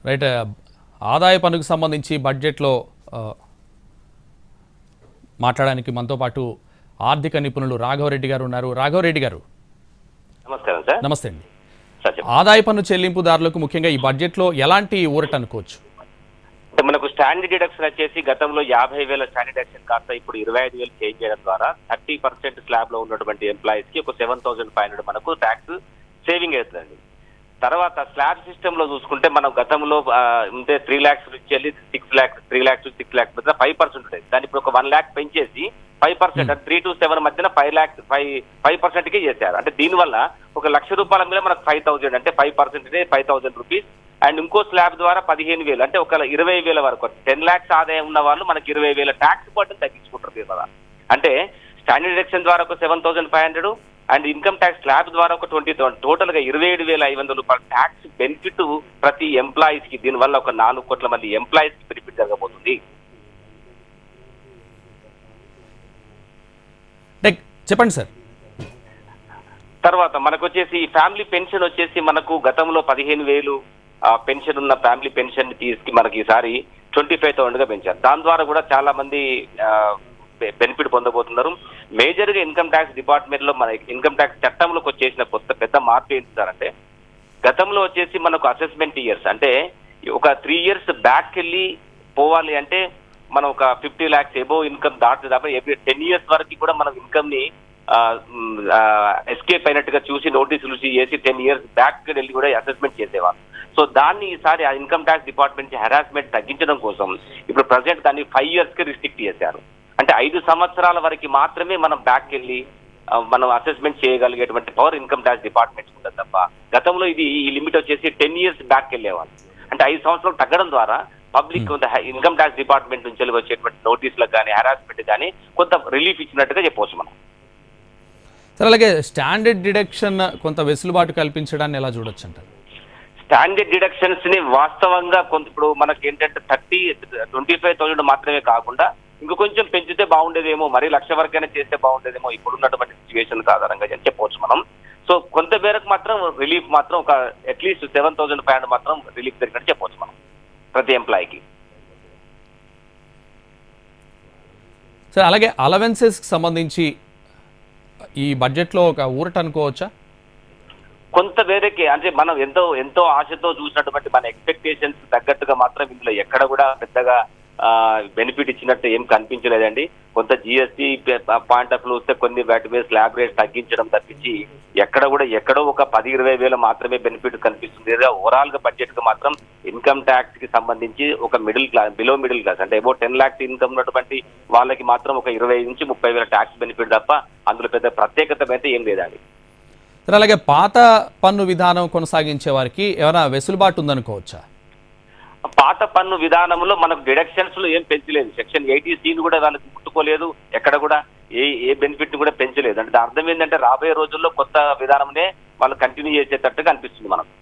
Right. ఆదాయ పన్నుకు సంబంధించి బడ్జెట్లో మాట్లాడడానికి మనతో పాటు ఆర్థిక నిపుణులు రాఘవరెడ్డి గారు ఉన్నారు. రాఘవరెడ్డి గారు నమస్కారం సార్. నమస్తే అండి. ఆదాయ పన్ను చెల్లింపుదారులకు ముఖ్యంగా ఈ బడ్జెట్లో ఎలాంటి ఊరట అనుకోవచ్చు? అంటే మనకు స్టాండర్డ్ డిడక్షన్ వచ్చేసి గతంలో 50,000 స్టాండర్డ్ డిడక్షన్ కాస్త ఇప్పుడు 25,000 చేంజ్ చేయడం ద్వారా 30% స్లాబ్ లో ఉన్నటువంటి ఎంప్లాయీస్ కి ఒక 7,500 మనకు ట్యాక్స్ సేవింగ్ అవుతుందండి. తర్వాత స్లాబ్ సిస్టమ్ లో చూసుకుంటే మనం గతంలో ఉంటే 3 lakhs నుంచి వెళ్ళి 6 lakhs 3 lakhs to 6 lakhs మధ్య 5% ఉంటుంది. దాన్ని ఇప్పుడు ఒక 1 lakh పెంచేసి 5% 3 to 7 మధ్యన 5% కే చేశారు. అంటే దీనివల్ల ఒక ₹1,00,000 మీద మనకు 5,000 అంటే 5% 5,000 రూపీస్. అండ్ ఇంకో స్లాబ్ ద్వారా 15,000 అంటే ఒక 20,000 వరకు 10 lakhs ఆదాయం ఉన్న వాళ్ళు మనకి 20,000 ట్యాక్స్ బర్డెన్ తగ్గించుకుంటారు కదా. అంటే స్టాండర్డ్ డిడక్షన్ ద్వారా ఒక 7,500 అండ్ ఇన్కమ్ ట్యాక్స్ స్లాబ్ ద్వారా ఒక 20,000 టోటల్ గా 27,500 రూపాయల ట్యాక్స్ బెనిఫిట్ ప్రతి ఎంప్లాయీస్ కి. దీనివల్ల ఒక 4 కోట్ల మంది ఎంప్లాయీస్ కి బెనిఫిట్ జరగబోతుంది. చెప్పండి సార్. తర్వాత మనకు వచ్చేసి ఫ్యామిలీ పెన్షన్ వచ్చేసి మనకు గతంలో 15,000 పెన్షన్ ఉన్న ఫ్యామిలీ పెన్షన్ తీసుకు మనకి ఈసారి 25,000 గా పెంచారు. దాని ద్వారా కూడా చాలా మంది బెనిఫిట్ పొందబోతున్నారు. మేజర్ గా ఇన్కమ్ ట్యాక్స్ డిపార్ట్మెంట్ లో మన ఇన్కమ్ ట్యాక్స్ చట్టంలోకి వచ్చేసిన కొత్త పెద్ద మార్పు ఏంటి సార్ అంటే, గతంలో వచ్చేసి మనకు అసెస్మెంట్ ఇయర్స్ అంటే ఒక 3 years బ్యాక్ వెళ్ళి పోవాలి అంటే మనం ఒక 50 lakhs ఎబోవ్ ఇన్కమ్ దాటుతుంది తప్ప 10 years వరకు కూడా మనం ఇన్కమ్ ని ఎస్కేప్ అయినట్టుగా చూసి నోటీసులు చేసి 10 years బ్యాక్ వెళ్ళి కూడా అసెస్మెంట్ చేసేవాళ్ళు. సో దాన్ని ఈసారి ఆ ఇన్కమ్ ట్యాక్స్ డిపార్ట్మెంట్ హెరాస్మెంట్ తగ్గించడం కోసం ఇప్పుడు ప్రజెంట్ దాన్ని 5 years కి రిస్ట్రిక్ట్ చేశారు. అంటే 5 సంవత్సరాల వరకు మాత్రమే మనం బ్యాక్ వెళ్ళి మనం అసెస్మెంట్ చేయగలిగేటువంటి పవర్ ఇన్కమ్ ట్యాక్స్ డిపార్ట్మెంట్ ఉంటుంది తప్ప గతంలో ఇది ఈ లిమిట్ వచ్చేసి 10 years బ్యాక్ వెళ్ళేవాళ్ళు. అంటే 5 సంవత్సరాలు తగ్గడం ద్వారా పబ్లిక్ ఇన్కమ్ ట్యాక్స్ డిపార్ట్మెంట్ నుంచి వచ్చేటువంటి నోటీసులకు కానీ హెరాస్మెంట్ కానీ కొంత రిలీఫ్ ఇచ్చినట్టుగా చెప్పవచ్చు మనం. సార్, అలాగే స్టాండర్డ్ డిడక్షన్ కొంత వెసులుబాటు కల్పించడాన్ని ఎలా చూడొచ్చు అంటారు? స్టాండర్డ్ డిడక్షన్స్ ని వాస్తవంగా కొంత ఇప్పుడు మనకి ఏంటంటే 25,000 మాత్రమే కాకుండా ఇంక కొంచెం పెంచితే బాగుండేదేమో, మరీ 1,00,000 వరకైనా చేస్తే బాగుండేదేమో ఇప్పుడున్నటువంటి సిచ్యువేషన్ ఆధారంగా చెప్పవచ్చు మనం. సో కొంత మేరకు మాత్రం రిలీఫ్ మాత్రం ఒక అట్లీస్ట్ 7,500 మాత్రం రిలీఫ్ జరిగినట్టు చెప్పవచ్చు మనం ప్రతి ఎంప్లాయీకి. సార్, అలాగే అలవెన్సెస్ సంబంధించి ఈ బడ్జెట్లో ఒక ఊరట అనుకోవచ్చా? కొంత వేరేకి అంటే మనం ఎంతో ఆశతో చూసినటువంటి మన ఎక్స్పెక్టేషన్స్ తగ్గట్టుగా మాత్రం ఇందులో ఎక్కడ కూడా పెద్దగా బెనిఫిట్ ఇచ్చినట్టు ఏం కనిపించలేదండి. కొంత జిఎస్టీ పాయింట్ ఆఫ్ వ్యూ వస్తే కొన్ని వాటి మీద స్లాబ్ రేట్ తగ్గించడం తప్పించి ఎక్కడో ఒక 10-20 వేలు మాత్రమే బెనిఫిట్ కనిపిస్తుంది. ఓవరాల్ గా బడ్జెట్ కు మాత్రం ఇన్కమ్ ట్యాక్స్ కి సంబంధించి ఒక బిలో మిడిల్ క్లాస్ అంటే అబౌట్ 10 lakhs ఇన్కమ్ ఉన్నటువంటి వాళ్ళకి మాత్రం ఒక 20 నుంచి 30 వేల ట్యాక్స్ బెనిఫిట్ తప్ప అందులో పెద్ద ప్రత్యేకత అయితే ఏం లేదండి. సార్, అలాగే పాత పన్ను విధానం కొనసాగించే వారికి ఏమైనా వెసులుబాటు ఉందనుకోవచ్చా? పాత పన్ను విధానంలో మనకు డిడక్షన్స్ లో ఏం పెంచలేదు. సెక్షన్ 80C కూడా వాళ్ళకి ముట్టుకోలేదు. ఎక్కడ కూడా ఏ బెనిఫిట్ కూడా పెంచలేదు. అంటే అర్థం ఏంటంటే రాబోయే రోజుల్లో కొత్త విధానంనే వాళ్ళు కంటిన్యూ చేసేటట్టుగా అనిపిస్తుంది మనకు.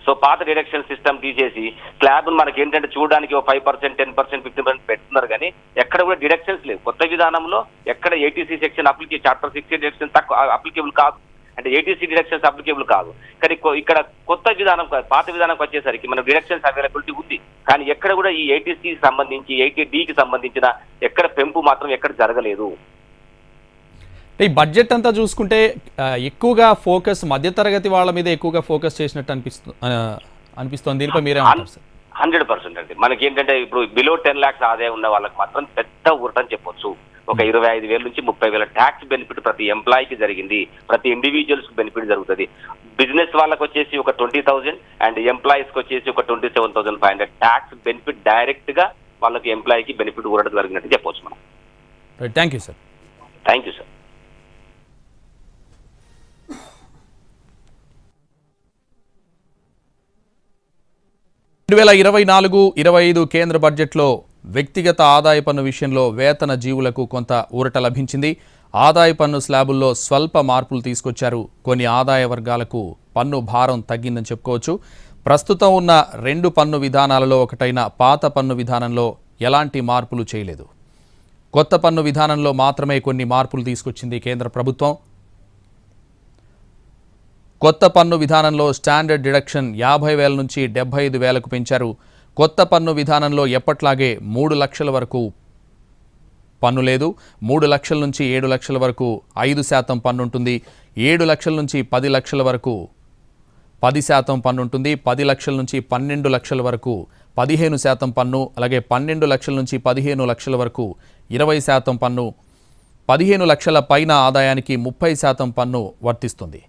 సో పాత డిడక్షన్ సిస్టమ్ తీసేసి స్లాబ్ మనకి ఏంటంటే చూడడానికి 5%, 10%, 15% పెడుతున్నారు కానీ ఎక్కడ కూడా డిడక్షన్స్ లేవు. కొత్త విధానంలో ఎక్కడ 80C section chapter 60 deduction applicable కాదు. అంటే 80C డిడక్షన్స్ అప్లికేబుల్ కాదు. కానీ ఇక్కడ కొత్త విధానం పాత విధానంకి వచ్చేసరికి మన డిడక్షన్స్ అవైలబిలిటీ ఉంది. కానీ ఎక్కడ కూడా ఈ 80C సంబంధించి 80Dకి సంబంధించిన ఎక్కడ పెంపు మాత్రం ఎక్కడ జరగలేదు. ఈ బడ్జెట్ అంతా చూసుకుంటే ఎక్కువగా ఫోకస్ మధ్యతరగతి వాళ్ళ మీద ఎక్కువగా ఫోకస్ చేసినట్టు అనిపిస్తుంది. దీనిపై మీరే 100% అండి. మనకి ఏంటంటే ఇప్పుడు బిలో 10 lakhs ఆదాయం ఉన్న వాళ్ళకి మాత్రం పెద్ద ఊరటని చెప్పొచ్చు. ఒక 25,000 నుంచి 30,000 ట్యాక్స్ బెనిఫిట్ ప్రతి ఎంప్లాయీకి జరిగింది. ప్రతి ఇండివిజువల్స్ కి బెనిఫిట్ జరుగుతుంది. బిజినెస్ వాళ్ళకి వచ్చేసి ఒక 20,000 అండ్ ఎంప్లాయీస్ కి వచ్చేసి ఒక 27,500 ట్యాక్స్ బెనిఫిట్ డైరెక్ట్ గా వాళ్ళకి ఎంప్లాయీకి బెనిఫిట్ ఊరట జరిగినట్టు చెప్పవచ్చు మనం. Thank you sir. Thank you sir. 2024-25 కేంద్ర బడ్జెట్లో వ్యక్తిగత ఆదాయ పన్ను విషయంలో వేతన జీవులకు కొంత ఊరట లభించింది. ఆదాయ పన్ను స్లాబుల్లో స్వల్ప మార్పులు తీసుకొచ్చారు. కొన్ని ఆదాయ వర్గాలకు పన్ను భారం తగ్గిందని చెప్పుకోవచ్చు. ప్రస్తుతం ఉన్న 2 పన్ను విధానాలలో ఒకటైన పాత పన్ను విధానంలో ఎలాంటి మార్పులు చేయలేదు. కొత్త పన్ను విధానంలో మాత్రమే కొన్ని మార్పులు తీసుకొచ్చింది కేంద్ర ప్రభుత్వం. కొత్త పన్ను విధానంలో స్టాండర్డ్ డిడక్షన్ 50,000 నుంచి 75,000కు పెంచారు. కొత్త పన్ను విధానంలో ఎప్పట్లాగే 3 లక్షల వరకు పన్ను లేదు. 3 లక్షల నుంచి 7 లక్షల వరకు 5% పన్ను ఉంటుంది. 7 లక్షల నుంచి 10 లక్షల వరకు 10% పన్ను ఉంటుంది. 10 లక్షల నుంచి 12 లక్షల వరకు 15% పన్ను, అలాగే 12 లక్షల నుంచి 15 లక్షల వరకు 20% పన్ను, 15 లక్షల పైన ఆదాయానికి 30% పన్ను వర్తిస్తుంది.